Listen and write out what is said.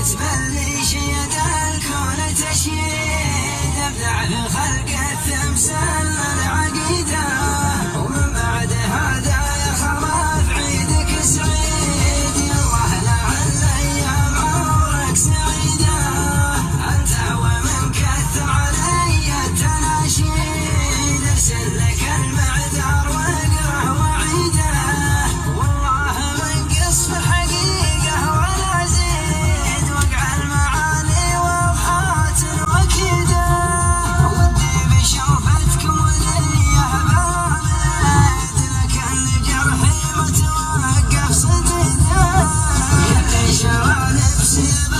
تبلي شيد الكون تشييد ابدع في خلق التمثال العقيده ومن بعد هذا يا خلاف عيدك سعيد يالله لعل ايام عمرك سعيده انت ومن كثر علي التناشيد ارسل لك المعذار واقرا وعيده والله من قص في الحقيقه ولا زيد وقع المعاني وابحات وكيده ودي بشوفتكم ولي بامد لكن جرحي متوقف صديده يلي شوى نفسي